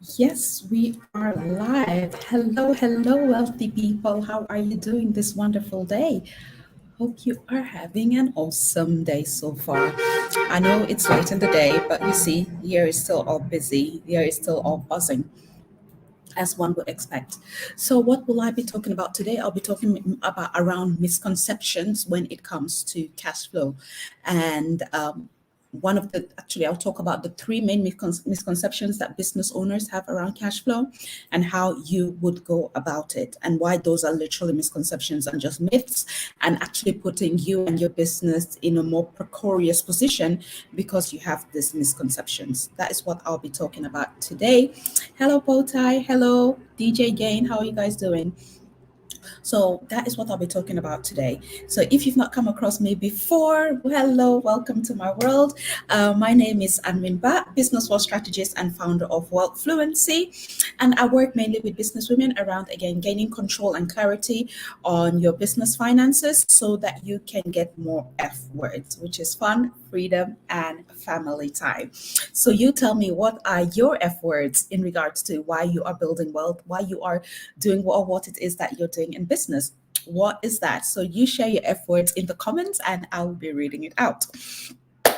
Yes, we are live. Hello, hello, wealthy people. How are you doing this wonderful day? Hope you are having an awesome day so far. I know it's late in the day, but you see, here is still all busy. Here is still all buzzing, as one would expect. So, what will I be talking about today? I'll be talking about around misconceptions when it comes to cash flow, and one of the actually I'll talk about the three main misconceptions that business owners have around cash flow and how you would go about it and why those are literally misconceptions and just myths and actually putting you and your business in a more precarious position because you have these misconceptions. That is what I'll be talking about today. Hello, Bowtie. Hello, DJ Gain. How are you guys doing? So that is what I'll be talking about today. So if you've not come across me before, hello, welcome to my world. My name is Anmin Ba, business world strategist and founder of Wealth Fluency. And I work mainly with business women around, again, gaining control and clarity on your business finances so that you can get more F words, which is fun, freedom, and family time. So you tell me, what are your F words in regards to why you are building wealth, why you are doing what it is that you're doing in business? What is that? So you share your F words in the comments and I will be reading it out.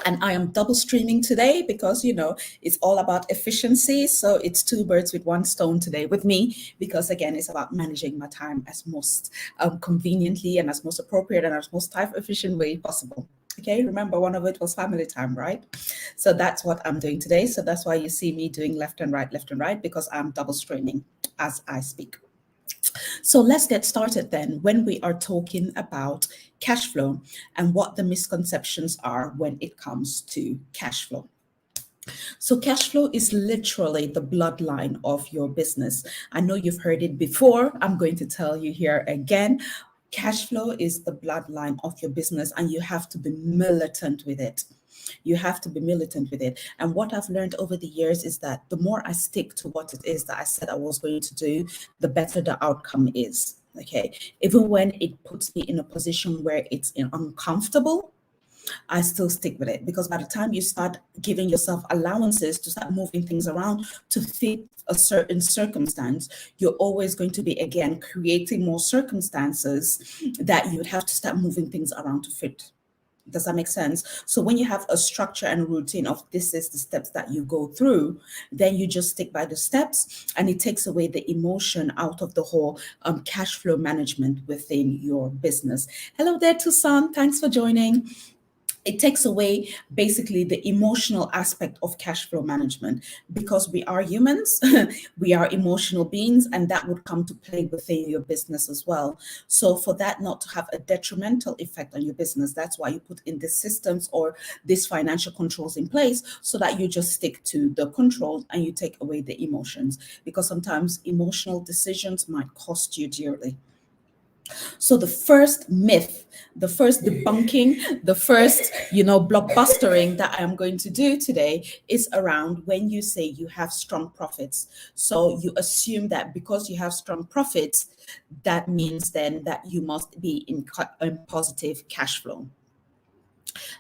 And I am double streaming today because, it's all about efficiency. So it's two birds with one stone today with me, because again, it's about managing my time as most conveniently and as most appropriate and as most time efficient way possible. Okay, remember one of it was family time, right? So that's what I'm doing today. So that's why you see me doing left and right, because I'm double streaming as I speak. So let's get started then when we are talking about cash flow and what the misconceptions are when it comes to cash flow. So, cash flow is literally the bloodline of your business. I know you've heard it before. I'm going to tell you here again. Cash flow is the bloodline of your business, and you have to be militant with it. You have to be militant with it. And what I've learned over the years is that the more I stick to what it is that I said I was going to do, the better the outcome is. Okay. Even when it puts me in a position where it's uncomfortable, I still stick with it, because by the time you start giving yourself allowances to start moving things around to fit a certain circumstance, you're always going to be again creating more circumstances that you would have to start moving things around to fit. Does that make sense? So when you have a structure and routine of this is the steps that you go through, then you just stick by the steps, and it takes away the emotion out of the whole cash flow management within your business. Hello there, Tucson. Thanks for joining. It takes away basically the emotional aspect of cash flow management, because we are humans, we are emotional beings, and that would come to play within your business as well. So for that not to have a detrimental effect on your business, that's why you put in the systems or these financial controls in place, so that you just stick to the controls and you take away the emotions, because sometimes emotional decisions might cost you dearly. So the first myth, the first debunking, the first, blockbustering that I am going to do today is around when you say you have strong profits. So you assume that because you have strong profits, that means then that you must be in positive cash flow.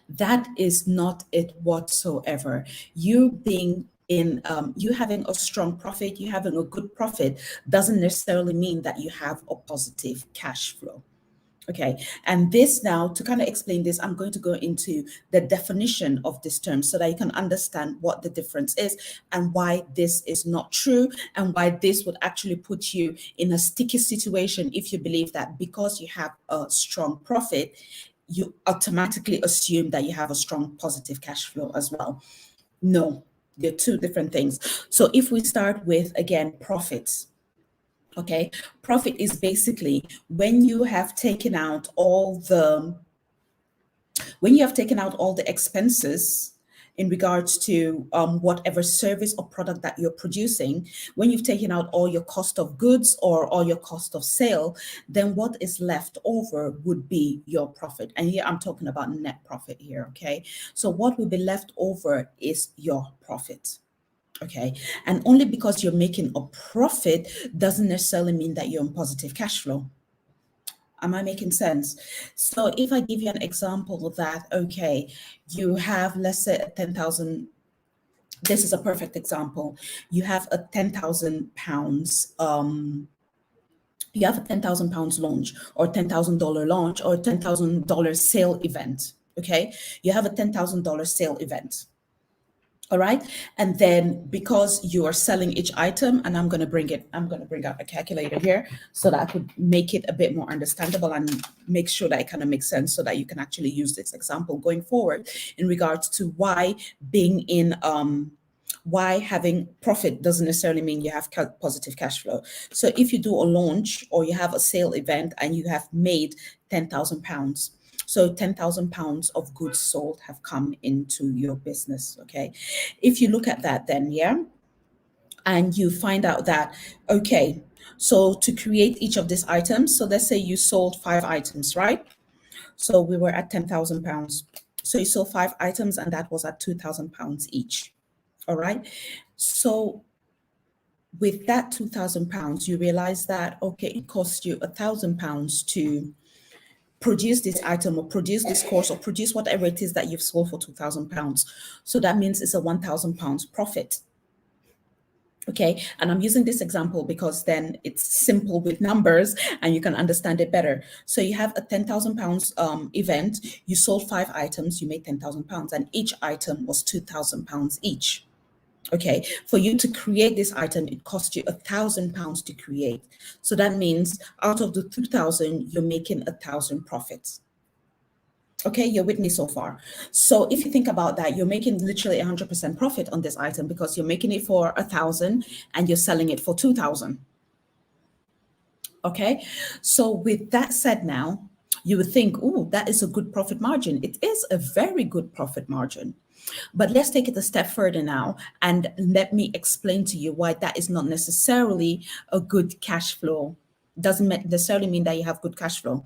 That is not it whatsoever. You being in you having a strong profit, you having a good profit, doesn't necessarily mean that you have a positive cash flow. Okay, and this now, to kind of explain this, I'm going to go into the definition of this term so that you can understand what the difference is and why this is not true, and why this would actually put you in a sticky situation if you believe that because you have a strong profit, you automatically assume that you have a strong positive cash flow as well. No, they're two different things. So if we start with, again, profits. Okay, profit is basically when you have taken out all the expenses in regards to whatever service or product that you're producing. When you've taken out all your cost of goods or all your cost of sale, then what is left over would be your profit. And here I'm talking about net profit here. Okay, so what will be left over is your profit. Okay, and only because you're making a profit doesn't necessarily mean that you're in positive cash flow. Am I making sense? So if I give you an example that, okay, you have, let's say, a 10,000 This is a perfect example. You have a £10,000 you have a £10,000 launch or $10,000 launch or $10,000 sale event. Okay, you have a $10,000 sale event. All right. And then because you are selling each item, and I'm going to bring out a calculator here so that I could make it a bit more understandable and make sure that it kind of makes sense so that you can actually use this example going forward in regards to why being in, why having profit doesn't necessarily mean you have positive cash flow. So if you do a launch or you have a sale event and you have made £10,000, so £10,000 of goods sold have come into your business. Okay. If you look at that, then, yeah, and you find out that, okay, so to create each of these items, so let's say you sold 5 items, right? So we were at £10,000. So you sold 5 items and that was at £2,000 each. All right. So with that £2,000, you realize that, okay, it costs you £1,000 to produce this item or produce this course or produce whatever it is that you've sold for £2,000. So that means it's a £1,000 profit. Okay, and I'm using this example because then it's simple with numbers and you can understand it better. So you have a £10,000 event, you sold 5 items, you made £10,000, and each item was £2,000 each. Okay, for you to create this item, it cost you £1,000 to create. So that means out of the 2,000, you're making 1,000 profits. Okay, you're with me so far. So if you think about that, you're making literally 100% profit on this item because you're making it for 1,000 and you're selling it for 2,000. Okay, so with that said, now you would think, oh, that is a good profit margin. It is a very good profit margin. But let's take it a step further now and let me explain to you why that is not necessarily a good cash flow. Doesn't necessarily mean that you have good cash flow.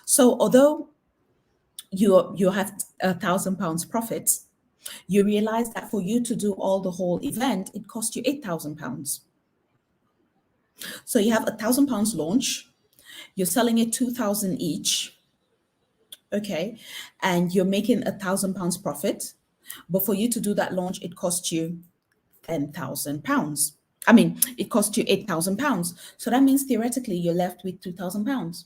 So although you have £1,000 profits, you realize that for you to do all the whole event, it cost you £8,000. So you have £1,000 launch, you're selling it 2,000 each, okay, and you're making £1,000 profit. But for you to do that launch, it cost you £10,000. I mean, it cost you £8,000. So that means theoretically you're left with £2,000.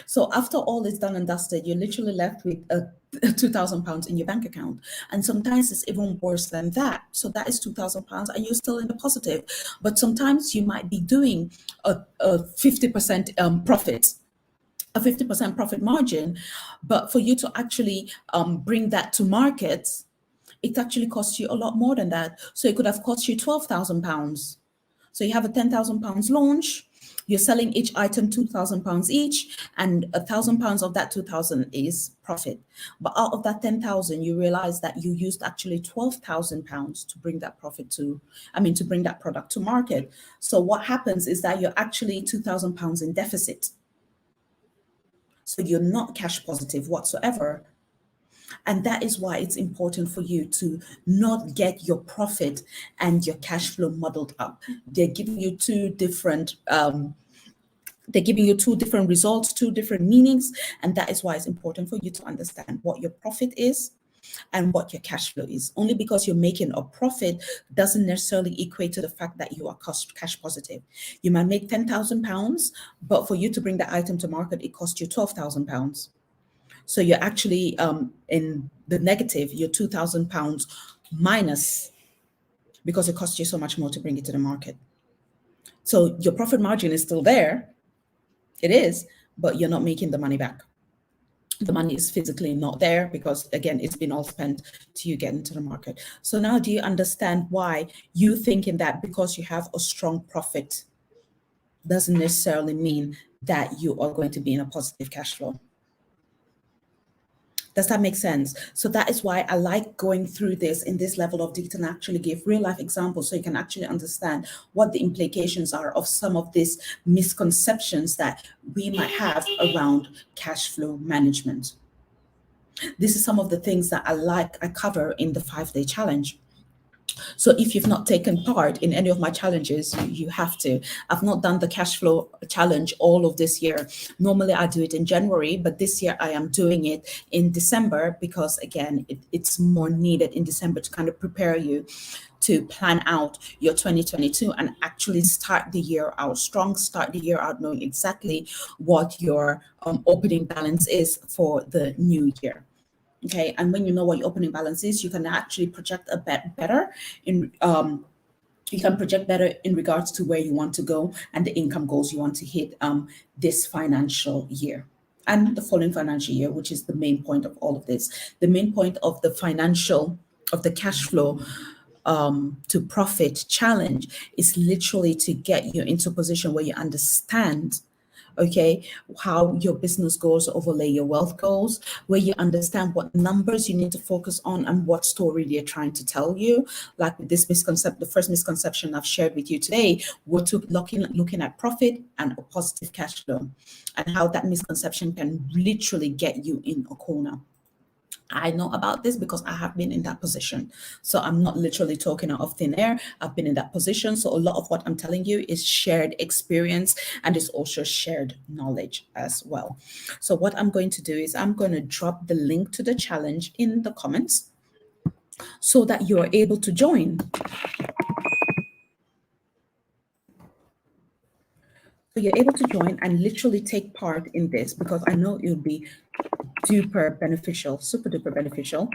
So after all is done and dusted, you're literally left with £2,000 in your bank account. And sometimes it's even worse than that. So that is £2,000 and you're still in the positive. But sometimes you might be doing a 50% profit, a 50% profit margin. But for you to actually bring that to market, it actually costs you a lot more than that. So it could have cost you £12,000. So you have a £10,000 launch, you're selling each item £2,000 each, and £1,000 of that 2,000 is profit. But out of that 10,000, you realize that you used actually £12,000 to bring that to bring that product to market. So what happens is that you're actually £2,000 in deficit. So you're not cash positive whatsoever. And that is why it's important for you to not get your profit and your cash flow muddled up. They're giving you two different results, two different meanings. And that is why it's important for you to understand what your profit is and what your cash flow is. Only because you're making a profit doesn't necessarily equate to the fact that you are cash positive. You might make £10,000, but for you to bring the item to market, it costs you £12,000. So you're actually in the negative, you're £2,000 minus because it costs you so much more to bring it to the market. So your profit margin is still there. It is, but you're not making the money back. The money is physically not there because, again, it's been all spent to you get into the market. So now do you understand why you thinking that because you have a strong profit doesn't necessarily mean that you are going to be in a positive cash flow? Does that make sense? So that is why I like going through this in this level of detail and actually give real life examples so you can actually understand what the implications are of some of these misconceptions that we might have around cash flow management. This is some of the things that I cover in the 5-day challenge. So if you've not taken part in any of my challenges, you have to. I've not done the cash flow challenge all of this year. Normally I do it in January, but this year I am doing it in December because again, it's more needed in December to kind of prepare you to plan out your 2022 and actually start the year out strong, start the year out knowing exactly what your opening balance is for the new year. Okay, and when you know what your opening balance is, you can actually project a bit better in you can project better in regards to where you want to go and the income goals you want to hit this financial year and the following financial year, which is the main point of all of this. The main point of the financial of the cash flow to profit challenge is literally to get you into a position where you understand, okay, how your business goals overlay your wealth goals, where you understand what numbers you need to focus on and what story they're trying to tell you. Like with this misconception, the first misconception I've shared with you today, we're looking at profit and a positive cash flow and how that misconception can literally get you in a corner. I know about this because I have been in that position. So I'm not literally talking out of thin air. I've been in that position. So a lot of what I'm telling you is shared experience and it's also shared knowledge as well. So what I'm going to do is I'm going to drop the link to the challenge in the comments so that you're able to join. So you're able to join and literally take part in this because I know it'll be duper beneficial, super duper beneficial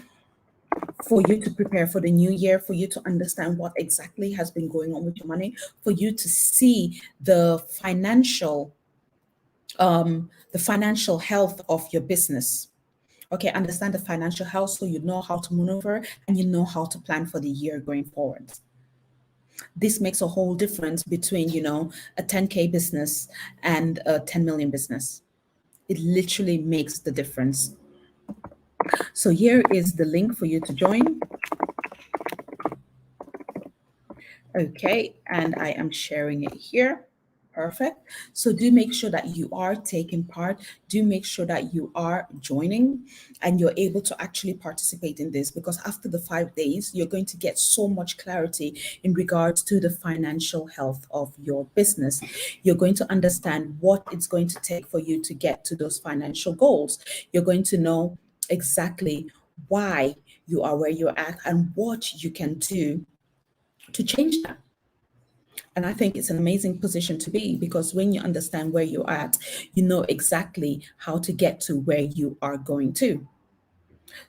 for you to prepare for the new year, for you to understand what exactly has been going on with your money, for you to see the financial health of your business. Okay, understand the financial health so you know how to maneuver and you know how to plan for the year going forward. This makes a whole difference between, a 10K business and a 10 million business. It literally makes the difference. So here is the link for you to join. Okay, and I am sharing it here. Perfect. So do make sure that you are taking part. Do make sure that you are joining and you're able to actually participate in this because after the 5 days, you're going to get so much clarity in regards to the financial health of your business. You're going to understand what it's going to take for you to get to those financial goals. You're going to know exactly why you are where you're at and what you can do to change that. And I think it's an amazing position to be because when you understand where you're at, you know exactly how to get to where you are going to.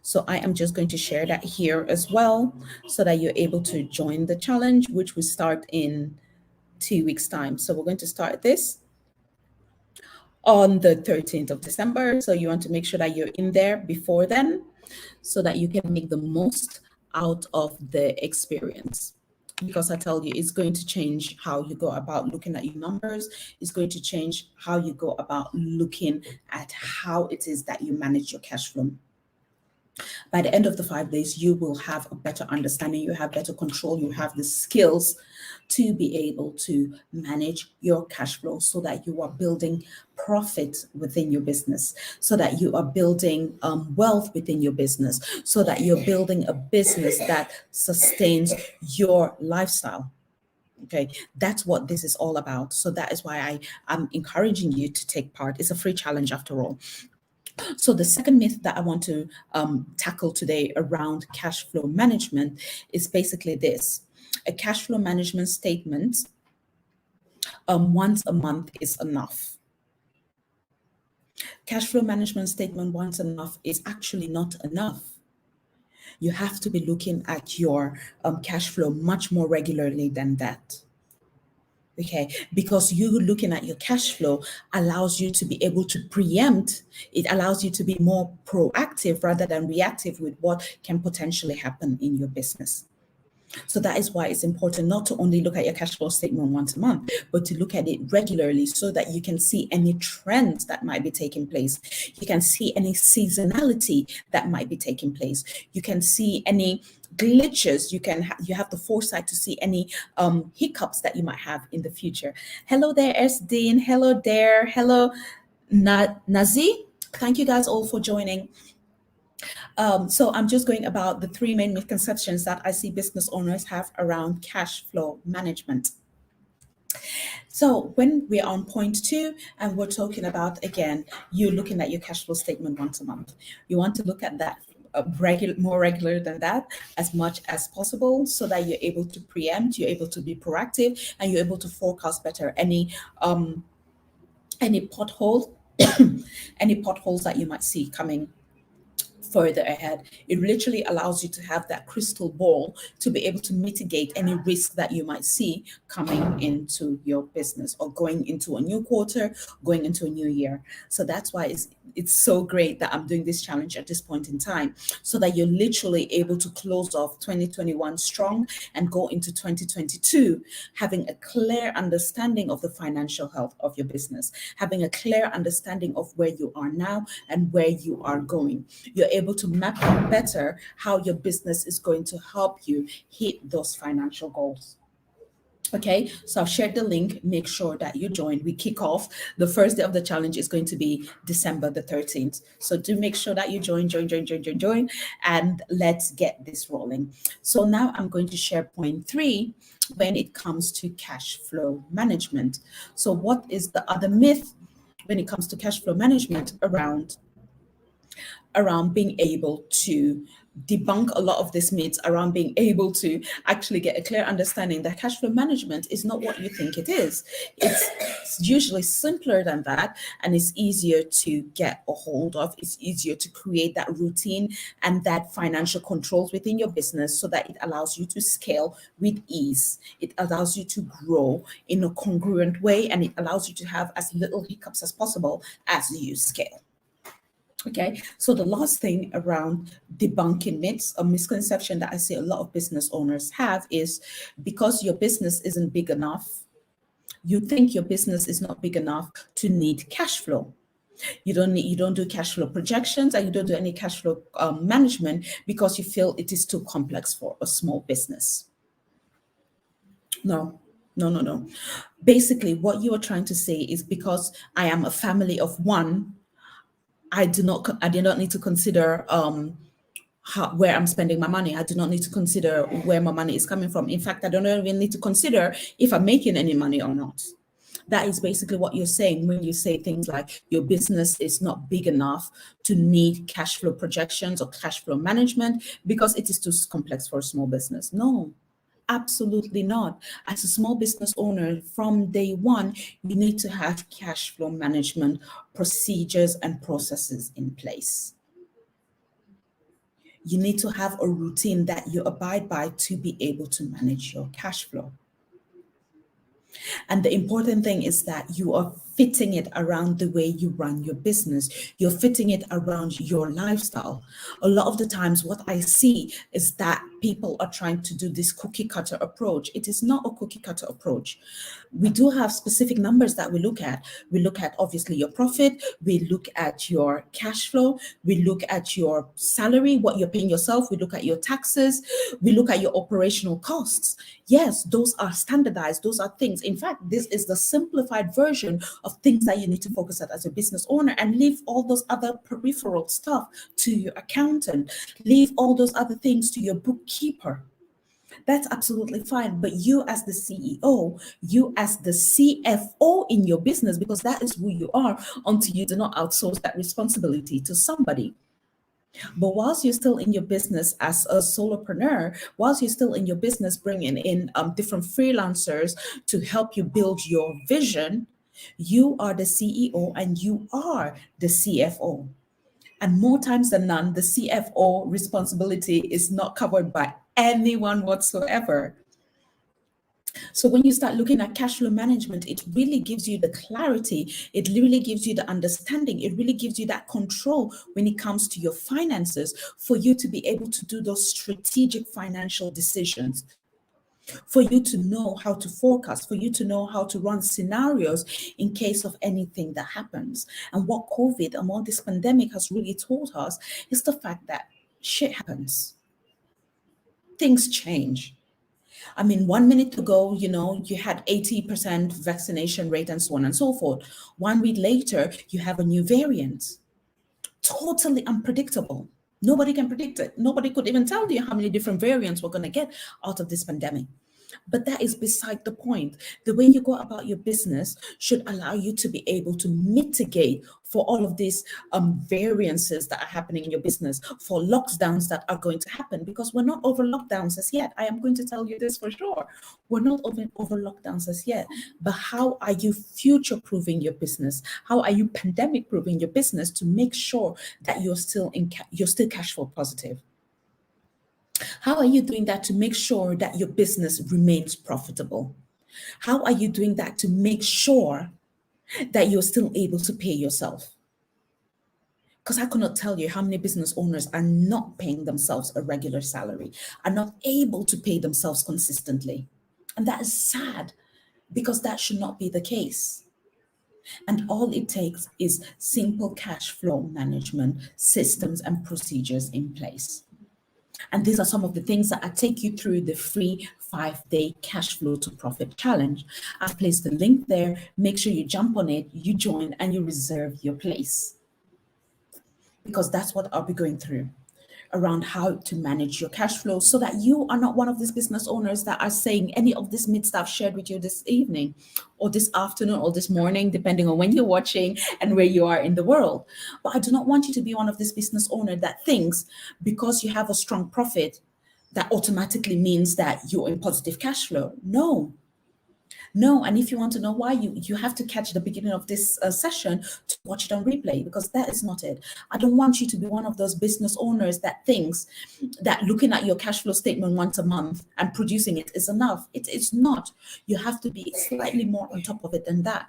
So I am just going to share that here as well so that you're able to join the challenge, which will start in 2 weeks' time. So we're going to start this on the 13th of December. So you want to make sure that you're in there before then so that you can make the most out of the experience. Because I tell you, it's going to change how you go about looking at your numbers. It's going to change how you go about looking at how it is that you manage your cash flow. By the end of the 5 days, you will have a better understanding, you have better control, you have the skills to be able to manage your cash flow so that you are building profit within your business, so that you are building wealth within your business, so that you're building a business that sustains your lifestyle. Okay, that's what this is all about. So that is why I'm encouraging you to take part. It's a free challenge after all. So the second myth that I want to tackle today around cash flow management is basically this. A cash flow management statement once a month is enough. Cash flow management statement once enough is actually not enough. You have to be looking at your cash flow much more regularly than that. Okay, because you looking at your cash flow allows you to be able to preempt, it allows you to be more proactive rather than reactive with what can potentially happen in your business. So that is why it's important not to only look at your cash flow statement once a month, but to look at it regularly so that you can see any trends that might be taking place. You can see any seasonality that might be taking place. You can see any glitches. You have the foresight to see any hiccups that you might have in the future. Hello there, S. Dean. Hello there. Hello, Nazi. Thank you guys all for joining. So I'm just going about the three main misconceptions that I see business owners have around cash flow management. So when we're on point two, and we're talking about, again, you looking at your cash flow statement once a month, you want to look at that more regular than that, as much as possible, so that you're able to preempt, you're able to be proactive, and you're able to forecast better any potholes any potholes that you might see coming further ahead. It literally allows you to have that crystal ball to be able to mitigate any risk that you might see coming into your business, or going into a new quarter, going into a new year. So that's why it's so great that I'm doing this challenge at this point in time, so that you're literally able to close off 2021 strong and go into 2022 having a clear understanding of the financial health of your business, having a clear understanding of where you are now and where you are going. You're able to map out better how your business is going to help you hit those financial goals. Okay, so I've shared the link. Make sure that you join. We kick off. The first day of the challenge is going to be December the 13th. So do make sure that you join, and let's get this rolling. So now I'm going to share point three when it comes to cash flow management. So, what is the other myth when it comes to cash flow management around being able to debunk a lot of these myths around being able to actually get a clear understanding that cash flow management is not what you think it is. It's usually simpler than that, and it's easier to get a hold of. It's easier to create that routine and that financial controls within your business, so that it allows you to scale with ease. It allows you to grow in a congruent way, and it allows you to have as little hiccups as possible as you scale. Okay, so the last thing around debunking myths, a misconception that I see a lot of business owners have, is because your business isn't big enough, you think your business is not big enough to need cash flow. You don't do cash flow projections, and you don't do any cash flow management because you feel it is too complex for a small business. No, no. Basically, what you are trying to say is, because I am a family of one, I do not need to consider where I'm spending my money. I do not need to consider where my money is coming from. In fact, I don't even need to consider if I'm making any money or not. That is basically what you're saying when you say things like your business is not big enough to need cash flow projections or cash flow management because it is too complex for a small business. No, absolutely not. As a small business owner, from day one, you need to have cash flow management procedures and processes in place. You need to have a routine that you abide by to be able to manage your cash flow. And the important thing is that you are fitting it around the way you run your business. You're fitting it around your lifestyle. A lot of the times, what I see is that people are trying to do this cookie cutter approach. It is not a cookie cutter approach. We do have specific numbers that we look at. We look at obviously your profit, we look at your cash flow, we look at your salary, what you're paying yourself, we look at your taxes, we look at your operational costs. Yes, those are standardized, those are things. In fact, this is the simplified version of things that you need to focus on as a business owner, and leave all those other peripheral stuff to your accountant, leave all those other things to your bookkeeper. That's absolutely fine. But you, as the CEO, you, as the CFO in your business, because that is who you are, until you do not outsource that responsibility to somebody. But whilst you're still in your business as a solopreneur, whilst you're still in your business bringing in different freelancers to help you build your vision, you are the CEO and you are the CFO. And more times than none, the CFO responsibility is not covered by anyone whatsoever. So when you start looking at cash flow management, it really gives you the clarity, it really gives you the understanding, it really gives you that control when it comes to your finances, for you to be able to do those strategic financial decisions, for you to know how to forecast, for you to know how to run scenarios in case of anything that happens. And what COVID and what this pandemic has really taught us is the fact that shit happens, things change. I mean, 1 minute ago, you had 80% vaccination rate and so on and so forth. 1 week later, you have a new variant. Totally unpredictable. Nobody can predict it. Nobody could even tell you how many different variants we're going to get out of this pandemic. But that is beside the point. The way you go about your business should allow you to be able to mitigate for all of these variances that are happening in your business, for lockdowns that are going to happen, because we're not over lockdowns as yet. I am going to tell you this for sure. We're not over lockdowns as yet. But how are you future proofing your business? How are you pandemic proofing your business to make sure that you're still you're still cash flow positive? How are you doing that to make sure that your business remains profitable? How are you doing that to make sure that you're still able to pay yourself? Because I cannot tell you how many business owners are not paying themselves a regular salary, are not able to pay themselves consistently. And that is sad because that should not be the case. And all it takes is simple cash flow management systems and procedures in place. And these are some of the things that I take you through the free 5-day cash flow to profit challenge. I've placed the link there. Make sure you jump on it, you join, and you reserve your place. Because that's what I'll be going through around how to manage your cash flow so that you are not one of these business owners that are saying any of this myths that I've shared with you this evening or this afternoon or this morning, depending on when you're watching and where you are in the world. But I do not want you to be one of these business owners that thinks because you have a strong profit, that automatically means that you're in positive cash flow. No, no, and if you want to know why, you have to catch the beginning of this session to watch it on replay, because that is not it. I don't want you to be one of those business owners that thinks that looking at your cash flow statement once a month and producing it is enough. It is not. You have to be slightly more on top of it than that.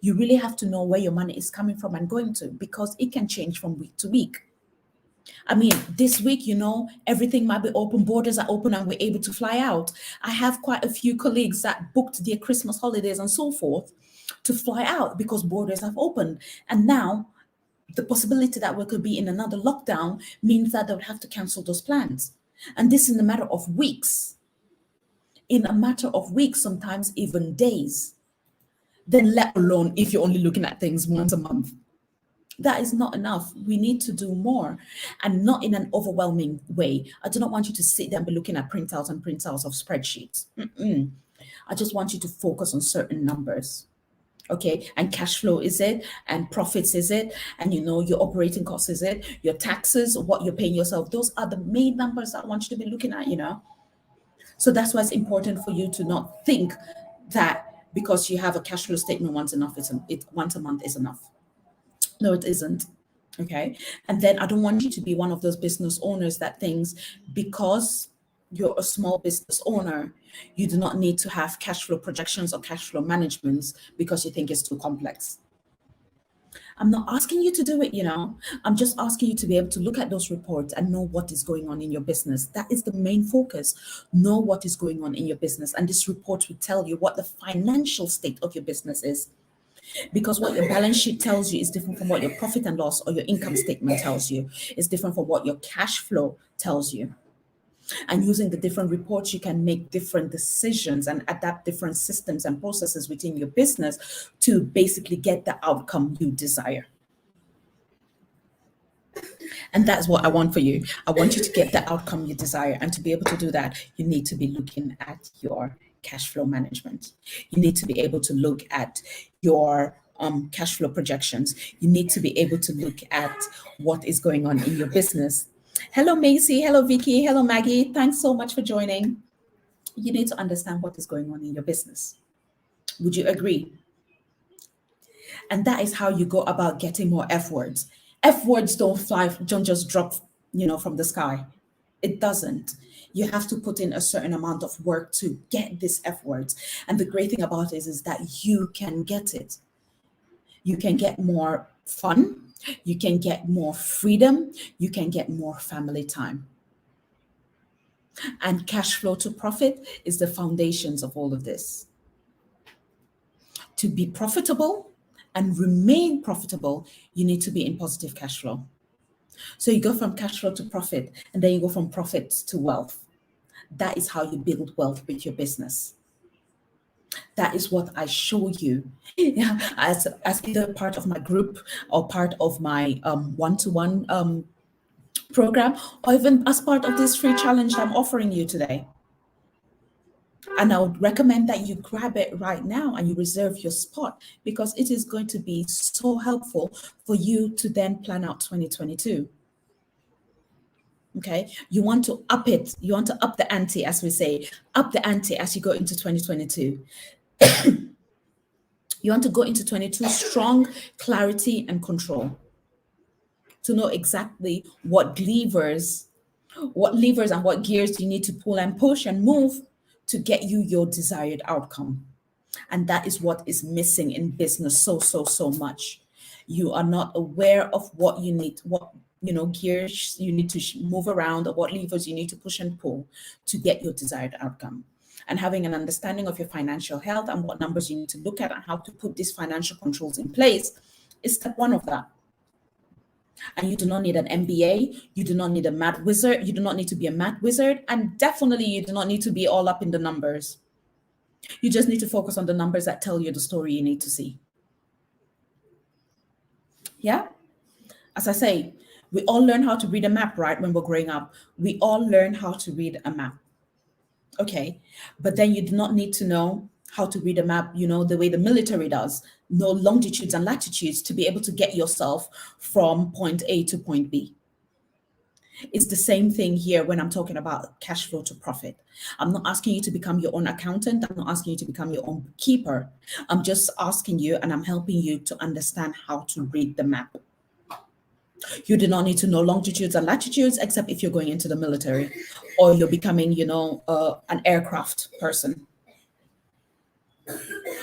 You really have to know where your money is coming from and going to, because it can change from week to week. I mean, this week, everything might be open, borders are open, and we're able to fly out. I have quite a few colleagues that booked their Christmas holidays and so forth to fly out because borders have opened. And now the possibility that we could be in another lockdown means that they would have to cancel those plans. And this in a matter of weeks. In a matter of weeks, sometimes even days. Then let alone if you're only looking at things once a month. That is not enough. We need to do more, and not in an overwhelming way. I do not want you to sit there and be looking at printouts and printouts of spreadsheets. I just want you to focus on certain numbers. Okay, and cash flow is it, and profits is it, and your operating costs is it, your taxes, what you're paying yourself. Those are the main numbers I want you to be looking at. So that's why it's important for you to not think that because you have a cash flow statement once a month is enough. No, it isn't. Okay. And then I don't want you to be one of those business owners that thinks because you're a small business owner, you do not need to have cash flow projections or cash flow managements because you think it's too complex. I'm not asking you to do it, I'm just asking you to be able to look at those reports and know what is going on in your business. That is the main focus. Know what is going on in your business. And this report will tell you what the financial state of your business is. Because what your balance sheet tells you is different from what your profit and loss or your income statement tells you. It's different from what your cash flow tells you. And using the different reports, you can make different decisions and adapt different systems and processes within your business to basically get the outcome you desire. And that's what I want for you. I want you to get the outcome you desire. And to be able to do that, you need to be looking at your cash flow management. You need to be able to look at your cash flow projections. You need to be able to look at what is going on in your business. Hello, Macy. Hello, Vicky. Hello, Maggie. Thanks so much for joining. You need to understand what is going on in your business. Would you agree? And that is how you go about getting more F words. F words don't just drop, from the sky. It doesn't. You have to put in a certain amount of work to get these F words. And the great thing about it is that you can get it. You can get more fun. You can get more freedom. You can get more family time. And cash flow to profit is the foundations of all of this. To be profitable and remain profitable, you need to be in positive cash flow. So you go from cash flow to profit, and then you go from profit to wealth. That is how you build wealth with your business. That is what I show you as either part of my group or part of my one-to-one program, or even as part of this free challenge I'm offering you today. And I would recommend that you grab it right now and you reserve your spot, because it is going to be so helpful for you to then plan out 2022. Okay, you want to up it, you want to up the ante, as we say, up the ante as you go into 2022. You want to go into 22 strong, clarity and control, to know exactly what levers and what gears you need to pull and push and move to get you your desired outcome. And that is what is missing in business so much. You are not aware of what you need, what gears you need to move around, or what levers you need to push and pull to get your desired outcome. And having an understanding of your financial health and what numbers you need to look at and how to put these financial controls in place is step one of that. And you do not need an MBA, you do not need a math wizard, you do not need to be a math wizard, and definitely you do not need to be all up in the numbers. You just need to focus on the numbers that tell you the story you need to see. Yeah? As I say, we all learn how to read a map, right? When we're growing up, we all learn how to read a map. Okay. But then you do not need to know how to read a map, the way the military does, know longitudes and latitudes to be able to get yourself from point A to point B. It's the same thing here when I'm talking about cash flow to profit. I'm not asking you to become your own accountant. I'm not asking you to become your own bookkeeper. I'm just asking you, and I'm helping you to understand how to read the map. You do not need to know longitudes and latitudes, except if you're going into the military or you're becoming, an aircraft person.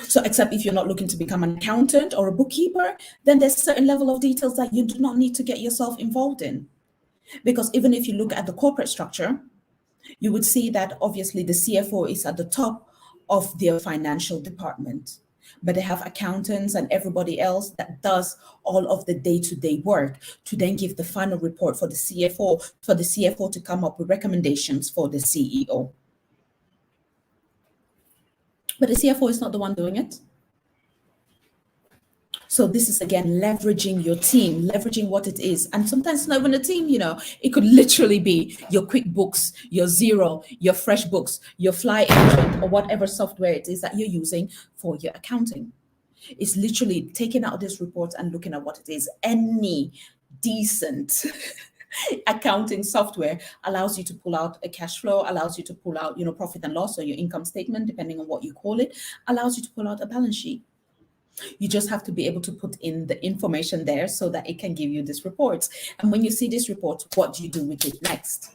So except if you're not looking to become an accountant or a bookkeeper, then there's a certain level of details that you do not need to get yourself involved in. Because even if you look at the corporate structure, you would see that obviously the CFO is at the top of their financial department, but they have accountants and everybody else that does all of the day-to-day work to then give the final report for the CFO to come up with recommendations for the CEO. But the CFO is not the one doing it. So this is again leveraging your team, leveraging what it is. And sometimes it's not even a team, it could literally be your QuickBooks, your Xero, your FreshBooks, your Fly Agent, or whatever software it is that you're using for your accounting. It's literally taking out this report and looking at what it is. Any decent accounting software allows you to pull out a cash flow, allows you to pull out, profit and loss, or your income statement, depending on what you call it, allows you to pull out a balance sheet. You just have to be able to put in the information there so that it can give you this report. And when you see this report, what do you do with it next?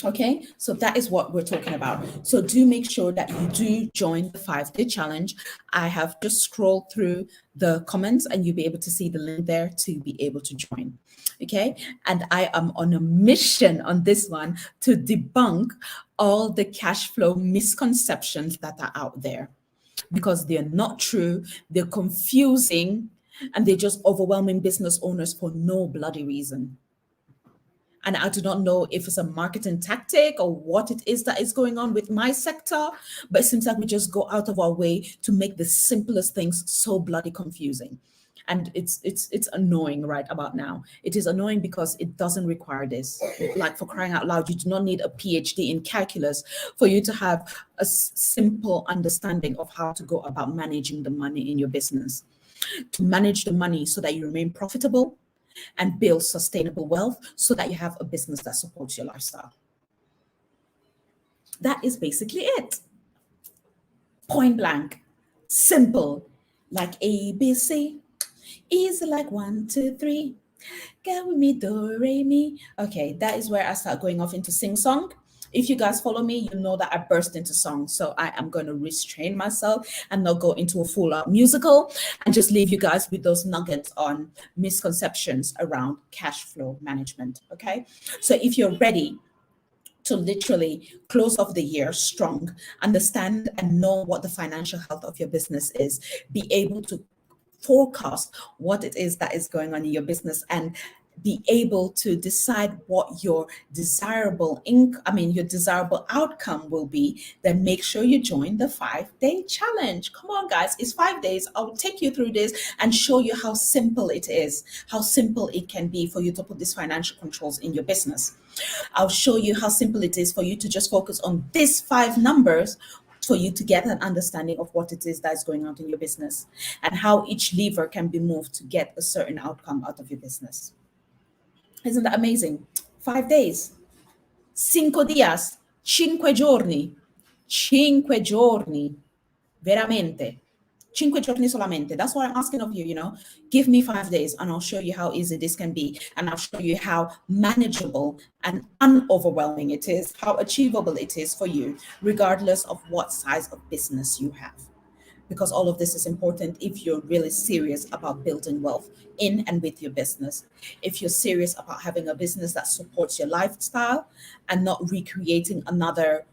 Okay, so that is what we're talking about. So do make sure that you do join the 5-day challenge. I have just scrolled through the comments and you'll be able to see the link there to be able to join. Okay, and I am on a mission on this one to debunk all the cash flow misconceptions that are out there, because they're not true, they're confusing, and they're just overwhelming business owners for no bloody reason. And I do not know if it's a marketing tactic or what it is that is going on with my sector, but it seems like we just go out of our way to make the simplest things so bloody confusing. And it's annoying right about now. It is annoying because it doesn't require this. Like, for crying out loud, you do not need a PhD in calculus for you to have a simple understanding of how to go about managing the money in your business. To manage the money so that you remain profitable and build sustainable wealth so that you have a business that supports your lifestyle. That is basically it. Point blank, simple, like ABC, easy like 1, 2, 3. Get with me, do, re, mi. Okay, that is where I start going off into sing song. If you guys follow me, you know that I burst into song. So I am going to restrain myself and not go into a full-out musical and just leave you guys with those nuggets on misconceptions around cash flow management. Okay, so if you're ready to literally close off the year strong, understand and know what the financial health of your business is, be able to forecast what it is that is going on in your business, and be able to decide what your your desirable outcome will be, then make sure you join the 5-day challenge. Come on, guys, it's 5 days. I'll take you through this and show you how simple it is, how simple it can be for you to put these financial controls in your business. I'll show you how simple it is for you to just focus on these 5 numbers for you to get an understanding of what it is that's going on in your business and how each lever can be moved to get a certain outcome out of your business. Isn't that amazing? 5 days, 5 días, 5 giorni, 5 giorni, veramente. 5 giorni solamente. That's what I'm asking of you, Give me 5 days and I'll show you how easy this can be. And I'll show you how manageable and unoverwhelming it is, how achievable it is for you, regardless of what size of business you have. Because all of this is important if you're really serious about building wealth in and with your business. If you're serious about having a business that supports your lifestyle and not recreating another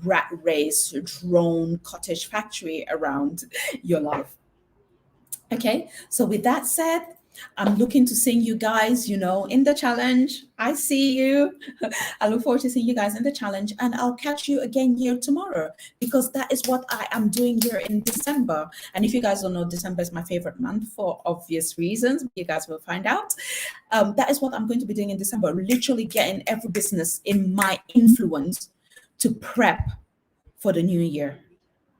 rat race, drone, cottage factory around your life. Okay, so with that said, I'm looking to seeing you guys, in the challenge. I see you. I look forward to seeing you guys in the challenge, and I'll catch you again here tomorrow because that is what I am doing here in December. And if you guys don't know, December is my favorite month for obvious reasons. You guys will find out. That is what I'm going to be doing in December, literally getting every business in my influence to prep for the new year.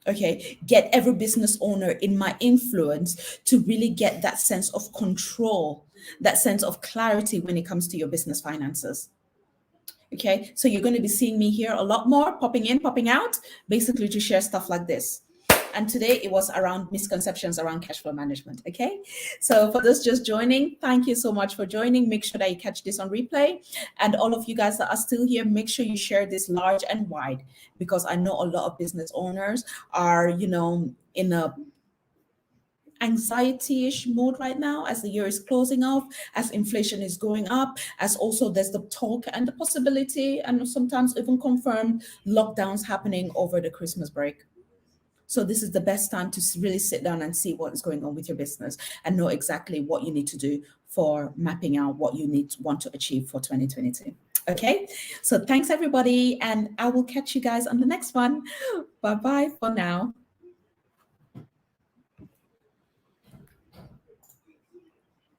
Okay, get every business owner in my influence to really get that sense of control, that sense of clarity when it comes to your business finances. Okay, so you're going to be seeing me here a lot more, popping in, popping out, basically to share stuff like this. And today it was around misconceptions around cash flow management. Okay, so for those just joining, thank you so much for joining. Make sure that you catch this on replay. And all of you guys that are still here, make sure you share this large and wide, because I know a lot of business owners are, in a anxiety-ish mode right now as the year is closing off, as inflation is going up, as also there's the talk and the possibility and sometimes even confirmed lockdowns happening over the Christmas break. So this is the best time to really sit down and see what is going on with your business and know exactly what you need to do for mapping out what you want to achieve for 2022. Okay, so thanks everybody, and I will catch you guys on the next one. Bye-bye for now.